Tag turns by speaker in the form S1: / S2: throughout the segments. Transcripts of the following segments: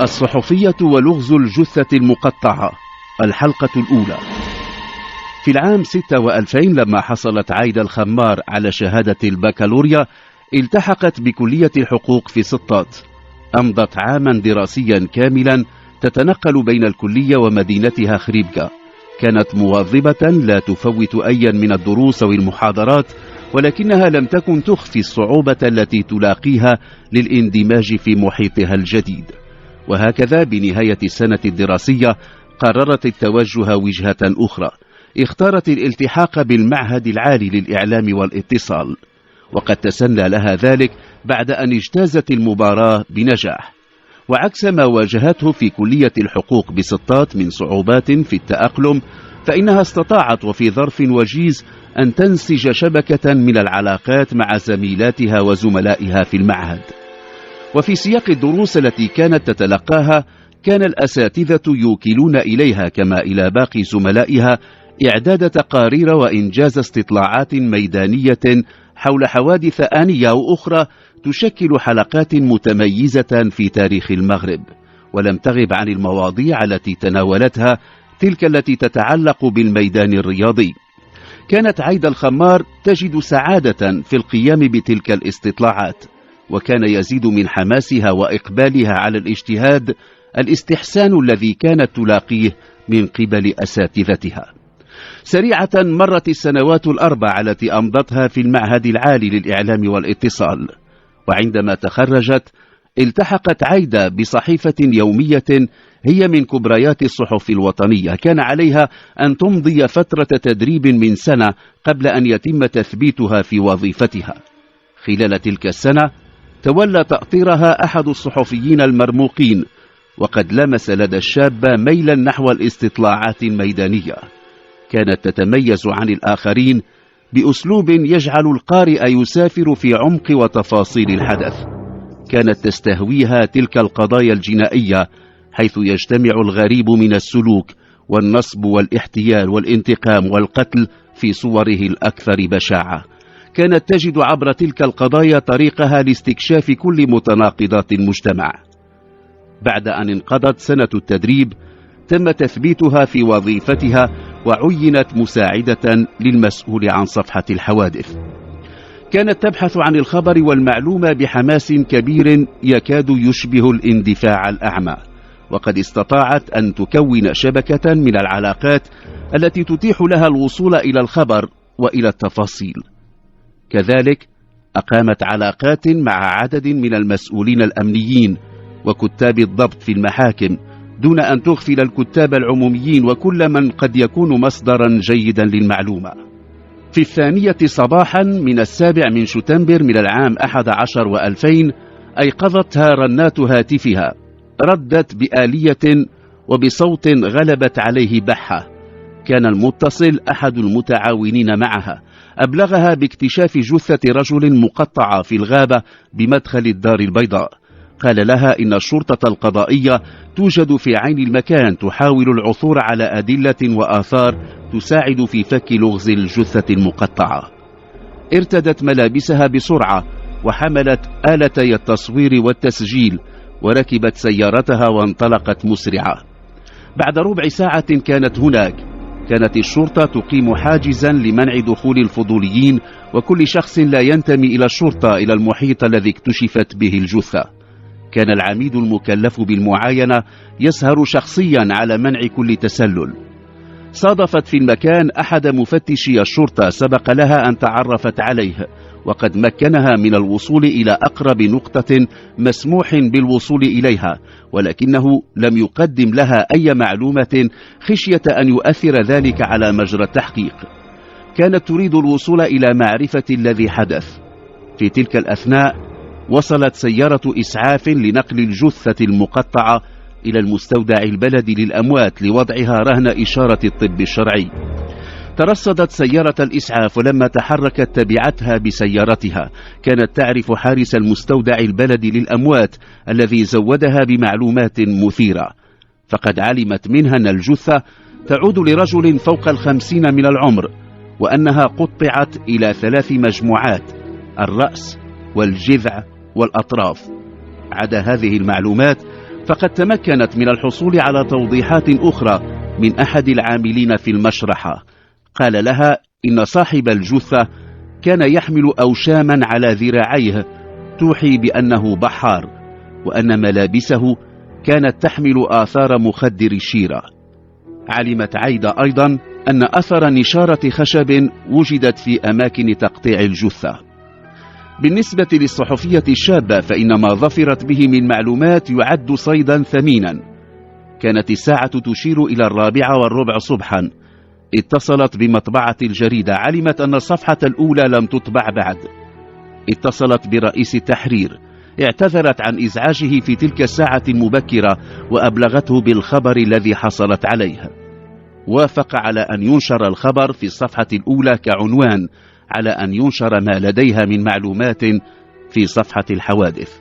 S1: الصحفية ولغز الجثة المقطعة، الحلقة الأولى. في العام 2006 لما حصلت عايدة الخمار على شهادة البكالوريا التحقت بكلية الحقوق في سطات. أمضت عاما دراسيا كاملا تتنقل بين الكلية ومدينتها خريبكا. كانت مواظبة لا تفوت أيا من الدروس والمحاضرات، ولكنها لم تكن تخفي الصعوبة التي تلاقيها للاندماج في محيطها الجديد. وهكذا بنهاية السنة الدراسية قررت التوجه وجهة أخرى. اختارت الالتحاق بالمعهد العالي للإعلام والاتصال، وقد تسنى لها ذلك بعد أن اجتازت المباراة بنجاح. وعكس ما واجهته في كلية الحقوق بسطات من صعوبات في التأقلم، فإنها استطاعت وفي ظرف وجيز أن تنسج شبكة من العلاقات مع زميلاتها وزملائها في المعهد. وفي سياق الدروس التي كانت تتلقاها كان الأساتذة يوكلون إليها كما إلى باقي زملائها إعداد تقارير وإنجاز استطلاعات ميدانية حول حوادث آنية وأخرى تشكل حلقات متميزة في تاريخ المغرب، ولم تغب عن المواضيع التي تناولتها تلك التي تتعلق بالميدان الرياضي. كانت عايدة الخمار تجد سعادة في القيام بتلك الاستطلاعات، وكان يزيد من حماسها وإقبالها على الاجتهاد الاستحسان الذي كانت تلاقيه من قبل أساتذتها. سريعة مرت السنوات الأربع التي أمضتها في المعهد العالي للإعلام والاتصال، وعندما تخرجت التحقت عايدة بصحيفة يومية هي من كبريات الصحف الوطنية. كان عليها أن تمضي فترة تدريب من سنة قبل أن يتم تثبيتها في وظيفتها. خلال تلك السنة تولى تأطيرها أحد الصحفيين المرموقين، وقد لمس لدى الشابة ميلا نحو الاستطلاعات الميدانية. كانت تتميز عن الآخرين بأسلوب يجعل القارئ يسافر في عمق وتفاصيل الحدث. كانت تستهويها تلك القضايا الجنائية حيث يجتمع الغريب من السلوك والنصب والاحتيال والانتقام والقتل في صوره الأكثر بشاعة. كانت تجد عبر تلك القضايا طريقها لاستكشاف كل متناقضات المجتمع. بعد أن انقضت سنة التدريب تم تثبيتها في وظيفتها وعينت مساعدة للمسؤول عن صفحة الحوادث. كانت تبحث عن الخبر والمعلومة بحماس كبير يكاد يشبه الاندفاع الأعمى، وقد استطاعت أن تكون شبكة من العلاقات التي تتيح لها الوصول إلى الخبر وإلى التفاصيل. كذلك أقامت علاقات مع عدد من المسؤولين الأمنيين وكتاب الضبط في المحاكم، دون أن تغفل الكتاب العموميين وكل من قد يكون مصدرا جيدا للمعلومة. في 2 صباحا من 7 شتنبر من العام 11 و2000 أيقظتها رنات هاتفها. ردت بآلية وبصوت غلبت عليه بحة. كان المتصل أحد المتعاونين معها، أبلغها باكتشاف جثة رجل مقطعة في الغابة بمدخل الدار البيضاء. قال لها إن الشرطة القضائية توجد في عين المكان تحاول العثور على أدلة وآثار تساعد في فك لغز الجثة المقطعة. ارتدت ملابسها بسرعة وحملت آلتي التصوير والتسجيل وركبت سيارتها وانطلقت مسرعة. بعد ربع ساعة كانت هناك. كانت الشرطة تقيم حاجزا لمنع دخول الفضوليين وكل شخص لا ينتمي إلى الشرطة إلى المحيط الذي اكتشفت به الجثة. كان العميد المكلف بالمعاينة يسهر شخصيا على منع كل تسلل. صادفت في المكان أحد مفتشي الشرطة سبق لها أن تعرفت عليه، وقد مكنها من الوصول إلى أقرب نقطة مسموح بالوصول إليها، ولكنه لم يقدم لها أي معلومة خشية أن يؤثر ذلك على مجرى التحقيق. كانت تريد الوصول إلى معرفة الذي حدث. في تلك الأثناء وصلت سيارة إسعاف لنقل الجثة المقطعة إلى المستودع البلدي للأموات لوضعها رهن إشارة الطب الشرعي. ترصدت سيارة الإسعاف، ولما تحركت تبعتها بسيارتها. كانت تعرف حارس المستودع البلدي للأموات الذي زودها بمعلومات مثيرة، فقد علمت منها أن الجثة تعود لرجل فوق 50 من العمر، وأنها قطعت إلى 3 مجموعات: الرأس والجذع والأطراف. عدا هذه المعلومات فقد تمكنت من الحصول على توضيحات أخرى من أحد العاملين في المشرحة. قال لها إن صاحب الجثة كان يحمل أوشاما على ذراعيه توحي بأنه بحار، وأن ملابسه كانت تحمل آثار مخدر الشيرة. علمت عايدة أيضا أن أثر نشارة خشب وجدت في أماكن تقطيع الجثة. بالنسبة للصحفية الشابة فإن ما ظفرت به من معلومات يعد صيدا ثمينا. كانت الساعة تشير إلى 4:15 صبحا. اتصلت بمطبعة الجريدة، علمت أن الصفحة الأولى لم تطبع بعد. اتصلت برئيس التحرير، اعتذرت عن إزعاجه في تلك الساعة المبكرة وأبلغته بالخبر الذي حصلت عليه. وافق على أن ينشر الخبر في الصفحة الأولى كعنوان، على أن ينشر ما لديها من معلومات في صفحة الحوادث.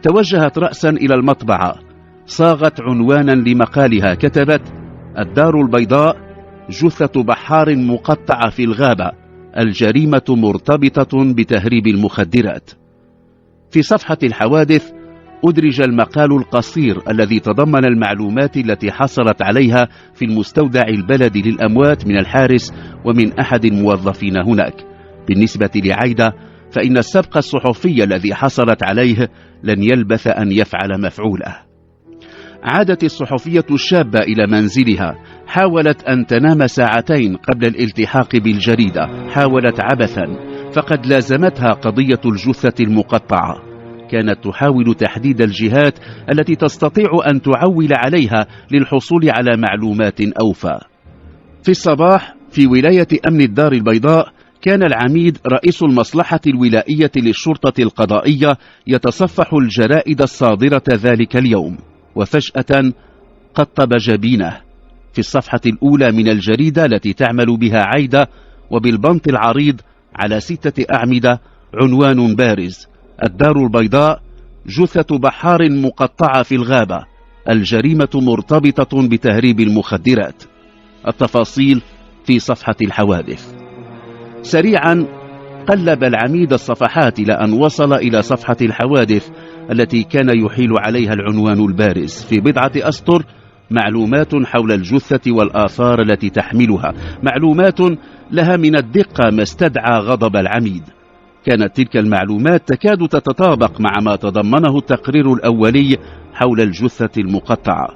S1: توجهت رأسا إلى المطبعة، صاغت عنوانا لمقالها، كتبت: الدار البيضاء، جثة بحار مقطعة في الغابة، الجريمة مرتبطة بتهريب المخدرات. في صفحة الحوادث أدرج المقال القصير الذي تضمن المعلومات التي حصلت عليها في المستودع البلدي للأموات من الحارس ومن أحد الموظفين هناك. بالنسبة لعايدة فإن السبق الصحفي الذي حصلت عليه لن يلبث أن يفعل مفعوله. عادت الصحفية الشابة إلى منزلها، حاولت أن تنام ساعتين قبل الالتحاق بالجريدة، حاولت عبثا، فقد لازمتها قضية الجثة المقطعة. كانت تحاول تحديد الجهات التي تستطيع أن تعول عليها للحصول على معلومات أوفى. في الصباح في ولاية أمن الدار البيضاء كان العميد رئيس المصلحة الولائية للشرطة القضائية يتصفح الجرائد الصادرة ذلك اليوم، وفجأة قطب جبينه. في الصفحة الأولى من الجريدة التي تعمل بها عايدة وبالبنط العريض على 6 أعمدة عنوان بارز: الدار البيضاء، جثة بحار مقطعة في الغابة، الجريمة مرتبطة بتهريب المخدرات. التفاصيل في صفحة الحوادث. سريعا قلب العميد الصفحات إلى أن وصل إلى صفحة الحوادث التي كان يحيل عليها العنوان البارز. في 10 أسطر معلومات حول الجثة والآثار التي تحملها، معلومات لها من الدقة ما استدعى غضب العميد. كانت تلك المعلومات تكاد تتطابق مع ما تضمنه التقرير الأولي حول الجثة المقطعة،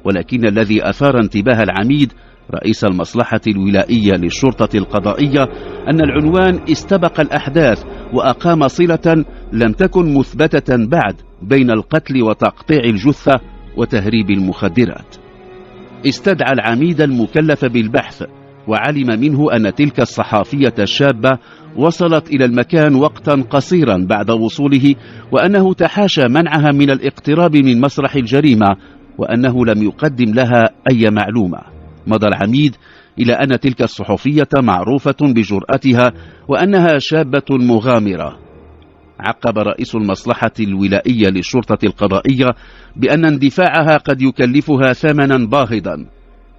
S1: ولكن الذي أثار انتباه العميد رئيس المصلحة الولائية للشرطة القضائية أن العنوان استبق الأحداث وأقام صلة لم تكن مثبتة بعد بين القتل وتقطيع الجثة وتهريب المخدرات. استدعى العميد المكلف بالبحث، وعلم منه أن تلك الصحافية الشابة وصلت إلى المكان وقتا قصيرا بعد وصوله، وأنه تحاشى منعها من الاقتراب من مسرح الجريمة، وأنه لم يقدم لها أي معلومة. مضى العميد إلى أن تلك الصحفية معروفة بجرأتها وأنها شابة مغامرة. عقب رئيس المصلحة الولائية للشرطة القضائية بأن اندفاعها قد يكلفها ثمنا باهظا،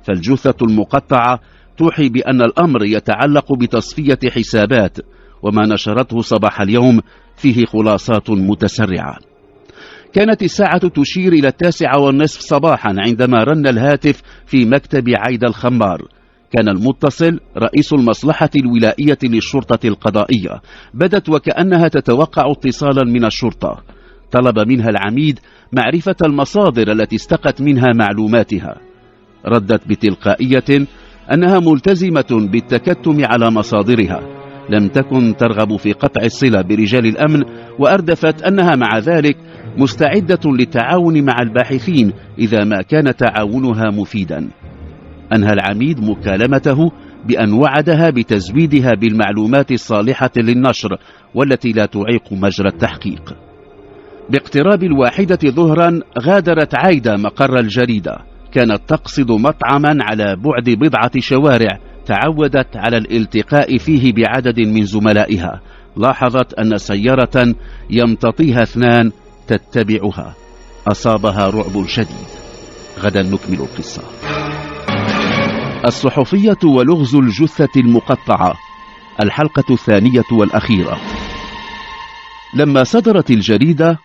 S1: فالجثة المقطعة توحي بأن الأمر يتعلق بتصفية حسابات، وما نشرته صباح اليوم فيه خلاصات متسرعة. كانت الساعة تشير إلى 9:30 صباحا عندما رن الهاتف في مكتب عايدة الخمار. كان المتصل رئيس المصلحة الولائية للشرطة القضائية. بدت وكأنها تتوقع اتصالا من الشرطة. طلب منها العميد معرفة المصادر التي استقت منها معلوماتها. ردت بتلقائية أنها ملتزمة بالتكتم على مصادرها، لم تكن ترغب في قطع الصلة برجال الأمن، وأردفت أنها مع ذلك مستعدة للتعاون مع الباحثين إذا ما كان تعاونها مفيدا. أنهى العميد مكالمته بأن وعدها بتزويدها بالمعلومات الصالحة للنشر والتي لا تعيق مجرى التحقيق. باقتراب 1 ظهرا غادرت عايدة مقر الجريدة. كانت تقصد مطعما على بعد 10 شوارع تعودت على الالتقاء فيه بعدد من زملائها. لاحظت أن سيارة يمتطيها 2 تتبعها. أصابها رعب شديد. غدا نكمل القصة. الصحفية ولغز الجثة المقطعة، الحلقة 2 والأخيرة. لما صدرت الجريدة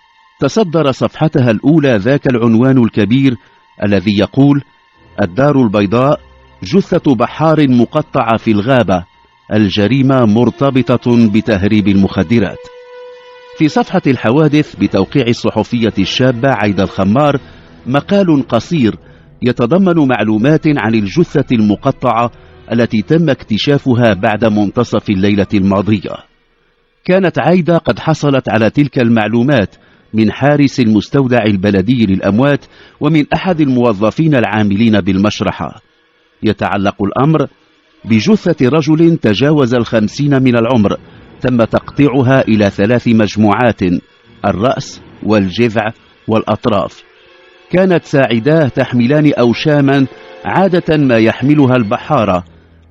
S1: تصدر صفحتها الأولى ذاك العنوان الكبير الذي يقول: الدار البيضاء، جثة بحار مقطعة في الغابة، الجريمة مرتبطة بتهريب المخدرات. في صفحة الحوادث بتوقيع الصحفية الشابة عايدة الخمار مقال قصير يتضمن معلومات عن الجثة المقطعة التي تم اكتشافها بعد منتصف الليلة الماضية. كانت عايدة قد حصلت على تلك المعلومات من حارس المستودع البلدي للأموات ومن أحد الموظفين العاملين بالمشرحة. يتعلق الأمر بجثة رجل تجاوز 50 من العمر، تم تقطيعها إلى 3 مجموعات: الرأس والجذع والأطراف. كانت ساعداه تحملان أوشاما عادة ما يحملها البحارة،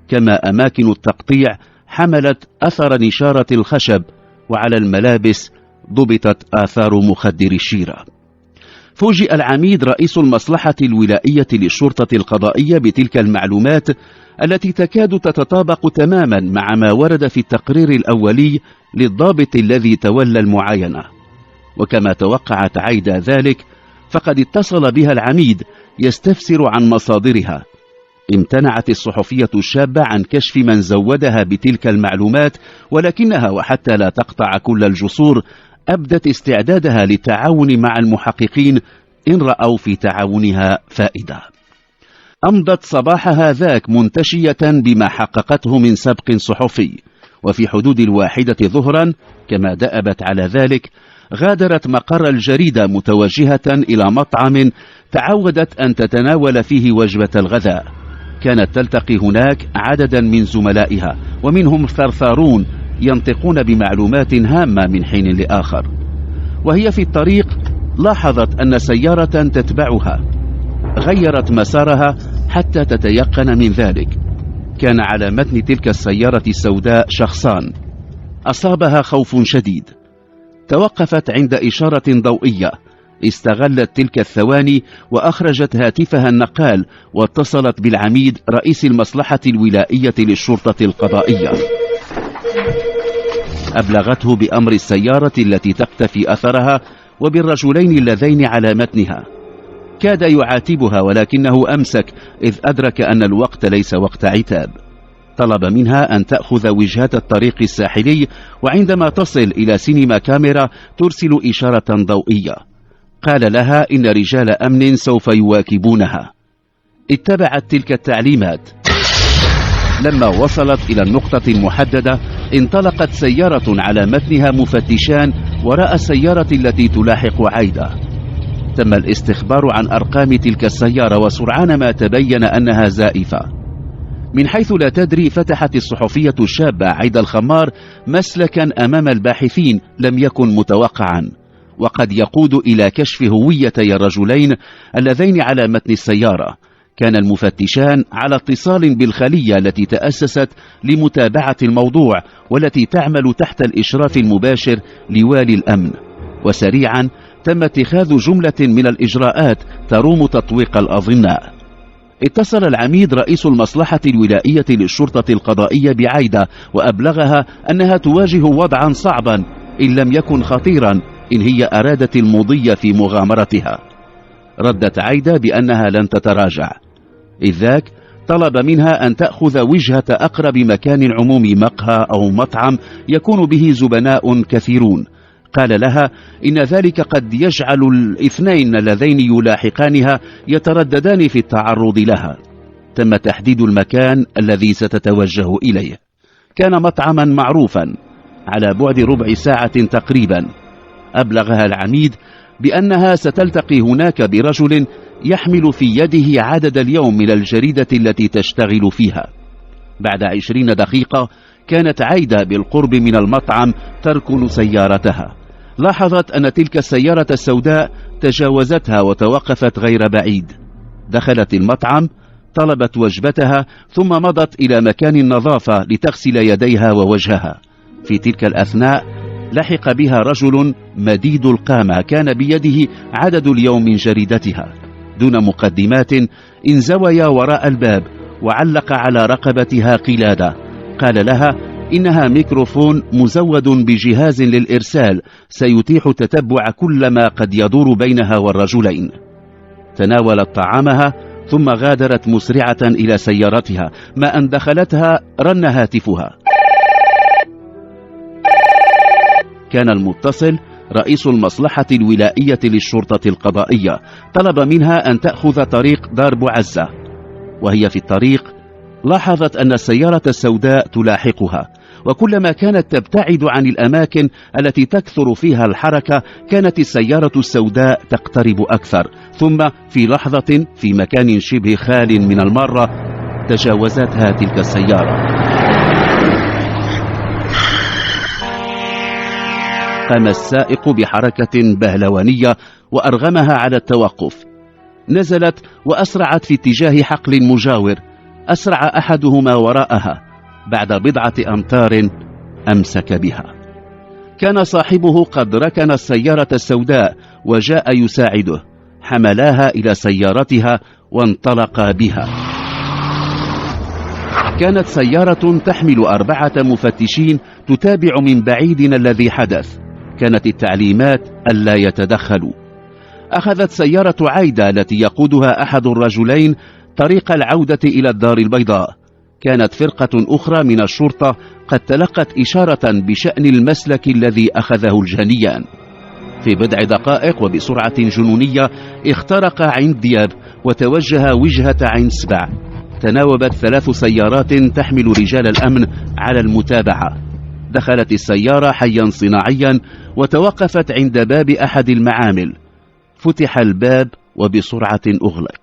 S1: كما أماكن التقطيع حملت أثر نشارة الخشب، وعلى الملابس ضبطت آثار مخدر الشيرة. فوجئ العميد رئيس المصلحة الولائية للشرطة القضائية بتلك المعلومات التي تكاد تتطابق تماما مع ما ورد في التقرير الأولي للضابط الذي تولى المعاينة. وكما توقعت عايدة ذلك، فقد اتصل بها العميد يستفسر عن مصادرها. امتنعت الصحفية الشابة عن كشف من زودها بتلك المعلومات، ولكنها وحتى لا تقطع كل الجسور أبدت استعدادها للتعاون مع المحققين إن رأوا في تعاونها فائدة. أمضت صباحها ذاك منتشية بما حققته من سبق صحفي، وفي حدود 1 ظهرا كما دأبت على ذلك غادرت مقر الجريدة متوجهة إلى مطعم تعودت أن تتناول فيه وجبة الغذاء. كانت تلتقي هناك عددا من زملائها، ومنهم ثرثارون ينطقون بمعلومات هامة من حين لآخر. وهي في الطريق لاحظت أن سيارة تتبعها، غيرت مسارها حتى تتيقن من ذلك. كان على متن تلك السيارة السوداء شخصان. أصابها خوف شديد، توقفت عند إشارة ضوئية، استغلت تلك الثواني وأخرجت هاتفها النقال واتصلت بالعميد رئيس المصلحة الولائية للشرطة القضائية. أبلغته بأمر السيارة التي تقتفي أثرها وبالرجلين اللذين على متنها. كاد يعاتبها ولكنه أمسك، إذ أدرك أن الوقت ليس وقت عتاب. طلب منها أن تأخذ وجهة الطريق الساحلي، وعندما تصل إلى سينما كاميرا ترسل إشارة ضوئية. قال لها إن رجال أمن سوف يواكبونها. اتبعت تلك التعليمات. لما وصلت إلى النقطة المحددة انطلقت سيارة على متنها مفتشان وراء السيارة التي تلاحق عايدة. تم الاستخبار عن أرقام تلك السيارة، وسرعان ما تبين أنها زائفة. من حيث لا تدري فتحت الصحفية الشابة عايدة الخمار مسلكا أمام الباحثين لم يكن متوقعا، وقد يقود إلى كشف هويتي الرجلين اللذين على متن السيارة. كان المفتشان على اتصال بالخلية التي تأسست لمتابعة الموضوع، والتي تعمل تحت الإشراف المباشر لوالي الأمن. وسريعا تم اتخاذ جملة من الإجراءات تروم تطويق الأظناء. اتصل العميد رئيس المصلحة الولائية للشرطة القضائية بعايدة، وأبلغها أنها تواجه وضعا صعبا إن لم يكن خطيرا إن هي أرادت المضي في مغامرتها. ردت عايدة بأنها لن تتراجع، إذ ذاك طلب منها أن تأخذ وجهة أقرب مكان عمومي، مقهى أو مطعم يكون به زبناء كثيرون. قال لها إن ذلك قد يجعل الاثنين اللذين يلاحقانها يترددان في التعرض لها. تم تحديد المكان الذي ستتوجه إليه. كان مطعما معروفا على بعد ربع ساعة تقريبا. أبلغها العميد بأنها ستلتقي هناك برجل يحمل في يده عدد اليوم من الجريدة التي تشتغل فيها. بعد 20 دقيقة كانت عايدة بالقرب من المطعم تركن سيارتها. لاحظت أن تلك السيارة السوداء تجاوزتها وتوقفت غير بعيد. دخلت المطعم، طلبت وجبتها، ثم مضت إلى مكان النظافة لتغسل يديها ووجهها. في تلك الأثناء لحق بها رجل مديد القامة، كان بيده عدد اليوم من جريدتها. دون مقدمات انزوي وراء الباب وعلق على رقبتها قلادة. قال لها إنها ميكروفون مزود بجهاز للإرسال سيتيح تتبع كل ما قد يدور بينها والرجلين. تناولت طعامها ثم غادرت مسرعة إلى سيارتها، ما أن دخلتها رن هاتفها. كان المتصل رئيس المصلحة الولائية للشرطة القضائية، طلب منها أن تأخذ طريق دار بوعزة. وهي في الطريق لاحظت أن السيارة السوداء تلاحقها، وكلما كانت تبتعد عن الأماكن التي تكثر فيها الحركة كانت السيارة السوداء تقترب أكثر، ثم في لحظة في مكان شبه خال من المرة تجاوزتها تلك السيارة. قام السائق بحركة بهلوانية وأرغمها على التوقف. نزلت وأسرعت في اتجاه حقل مجاور، أسرع أحدهما وراءها. بعد بضعة أمتار أمسك بها. كان صاحبه قد ركن السيارة السوداء وجاء يساعده، حملاها إلى سيارتها وانطلقا بها. كانت سيارة تحمل 4 مفتشين تتابع من بعيد الذي حدث. كانت التعليمات ألا يتدخلوا. أخذت سيارة عايدة التي يقودها أحد الرجلين طريق العودة إلى الدار البيضاء. كانت فرقة أخرى من الشرطة قد تلقت إشارة بشأن المسلك الذي أخذه الجانيان. في بضع دقائق وبسرعة جنونية اخترق عين دياب وتوجه وجهة عين سبع. تناوبت 3 سيارات تحمل رجال الأمن على المتابعة. دخلت السيارة حيا صناعيا وتوقفت عند باب أحد المعامل. فتح الباب وبسرعة أغلق.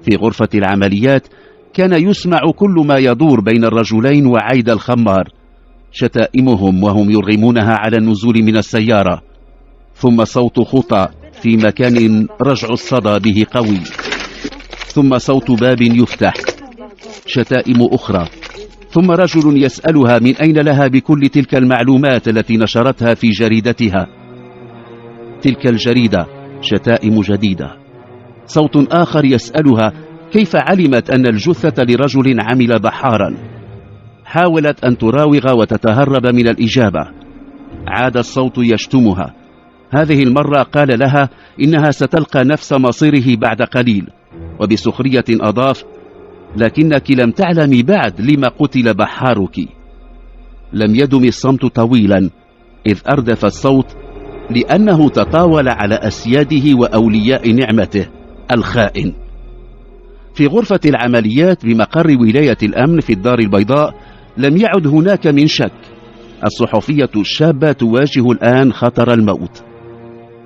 S1: في غرفة العمليات كان يسمع كل ما يدور بين الرجلين وعايد الخمار، شتائمهم وهم يرغمونها على النزول من السيارة، ثم صوت خطى في مكان رجع الصدى به قوي، ثم صوت باب يفتح، شتائم أخرى، ثم رجل يسألها من أين لها بكل تلك المعلومات التي نشرتها في جريدتها. تلك الجريدة شتائم جديدة. صوت آخر يسألها كيف علمت أن الجثة لرجل عمل بحارا. حاولت أن تراوغ وتتهرب من الإجابة. عاد الصوت يشتمها. هذه المرة قال لها إنها ستلقى نفس مصيره بعد قليل، وبسخرية أضاف: لكنك لم تعلمي بعد لما قتل بحارك. لم يدم الصمت طويلا إذ أردف الصوت لأنه تطاول على أسياده وأولياء نعمته الخائن. في غرفة العمليات بمقر ولاية الأمن في الدار البيضاء لم يعد هناك من شك. الصحفية الشابة تواجه الآن خطر الموت.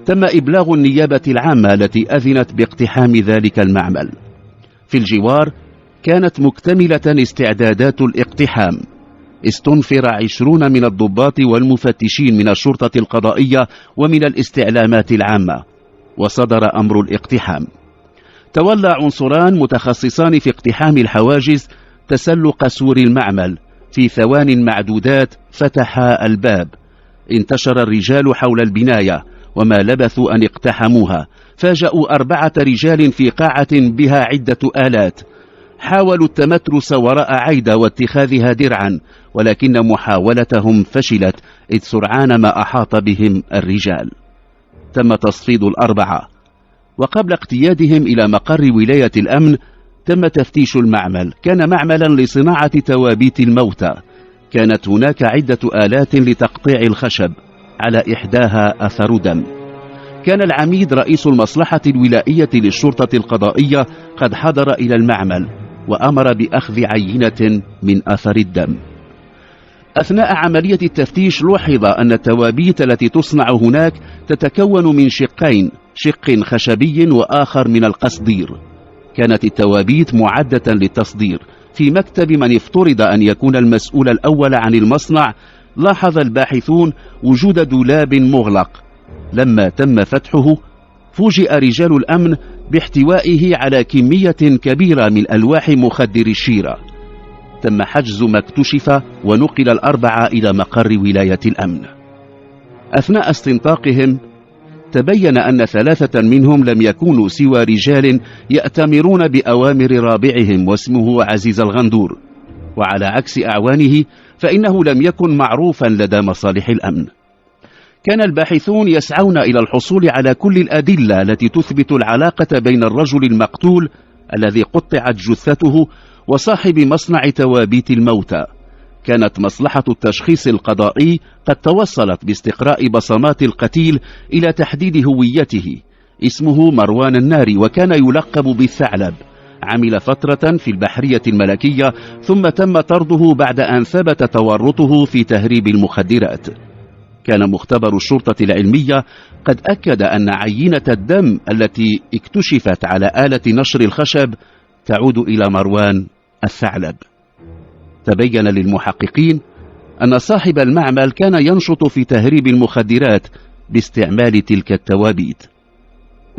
S1: تم إبلاغ النيابة العامة التي أذنت باقتحام ذلك المعمل. في الجوار كانت مكتملة استعدادات الاقتحام. استنفر 20 من الضباط والمفتشين من الشرطة القضائية ومن الاستعلامات العامة، وصدر أمر الاقتحام. تولى عنصران متخصصان في اقتحام الحواجز تسلق سور المعمل. في ثوان معدودات فتحا الباب. انتشر الرجال حول البناية، وما لبثوا أن اقتحموها. فاجأوا 4 رجال في قاعة بها عدة آلات. حاولوا التمترس وراء عايدة واتخاذها درعا، ولكن محاولتهم فشلت إذ سرعان ما أحاط بهم الرجال. تم تصفيد ال4، وقبل اقتيادهم إلى مقر ولاية الأمن تم تفتيش المعمل. كان معملا لصناعة توابيت الموتى. كانت هناك عدة آلات لتقطيع الخشب، على إحداها أثر دم. كان العميد رئيس المصلحة الولائية للشرطة القضائية قد حضر إلى المعمل وأمر بأخذ عينة من أثر الدم. أثناء عملية التفتيش لوحظ أن التوابيت التي تصنع هناك تتكون من شقين، شق خشبي وآخر من القصدير. كانت التوابيت معدة للتصدير. في مكتب من افترض أن يكون المسؤول الأول عن المصنع لاحظ الباحثون وجود دولاب مغلق. لما تم فتحه فوجئ رجال الأمن باحتوائه على كمية كبيرة من ألواح مخدر الشيرة. تم حجز ما اكتشف ونقل ال4 إلى مقر ولاية الأمن. أثناء استنطاقهم تبين أن 3 منهم لم يكونوا سوى رجال يأتمرون بأوامر رابعهم واسمه عزيز الغندور، وعلى عكس أعوانه فإنه لم يكن معروفا لدى مصالح الأمن. كان الباحثون يسعون إلى الحصول على كل الأدلة التي تثبت العلاقة بين الرجل المقتول الذي قطعت جثته وصاحب مصنع توابيت الموتى. كانت مصلحة التشخيص القضائي قد توصلت باستقراء بصمات القتيل إلى تحديد هويته. اسمه مروان الناري، وكان يلقب بالثعلب. عمل فترة في البحرية الملكية، ثم تم طرده بعد أن ثبت تورطه في تهريب المخدرات. كان مختبر الشرطة العلمية قد أكد أن عينة الدم التي اكتشفت على آلة نشر الخشب تعود إلى مروان الثعلب. تبين للمحققين أن صاحب المعمل كان ينشط في تهريب المخدرات باستعمال تلك التوابيت.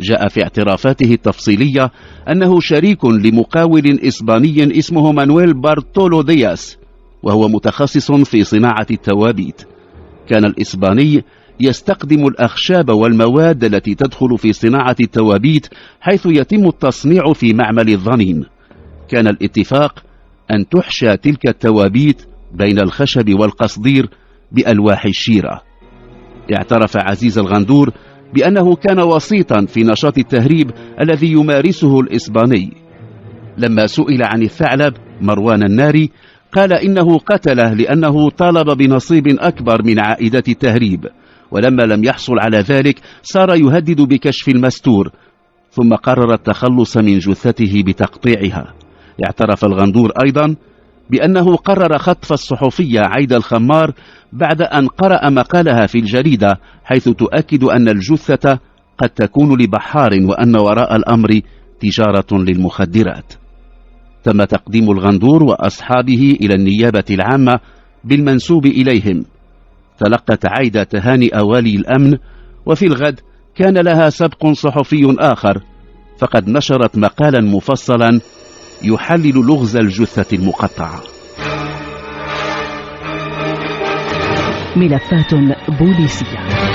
S1: جاء في اعترافاته التفصيلية أنه شريك لمقاول إسباني اسمه مانويل بارتولو دياس، وهو متخصص في صناعة التوابيت. كان الإسباني يستخدم الأخشاب والمواد التي تدخل في صناعة التوابيت، حيث يتم التصنيع في معمل الظنين. كان الاتفاق أن تحشى تلك التوابيت بين الخشب والقصدير بألواح الشيرة. اعترف عزيز الغندور بأنه كان وسيطا في نشاط التهريب الذي يمارسه الإسباني. لما سئل عن الثعلب مروان الناري قال إنه قتله لأنه طالب بنصيب أكبر من عائدة التهريب، ولما لم يحصل على ذلك صار يهدد بكشف المستور، ثم قرر التخلص من جثته بتقطيعها. اعترف الغندور أيضا بأنه قرر خطف الصحفية عايدة الخمار بعد أن قرأ مقالها في الجريدة، حيث تؤكد أن الجثة قد تكون لبحار، وأن وراء الأمر تجارة للمخدرات. تم تقديم الغندور وأصحابه إلى النيابة العامة بالمنسوب إليهم. تلقت عايدة تهانئ والي الأمن، وفي الغد كان لها سبق صحفي آخر، فقد نشرت مقالا مفصلا يحلل لغز الجثة المقطعة.
S2: ملفات بوليسية.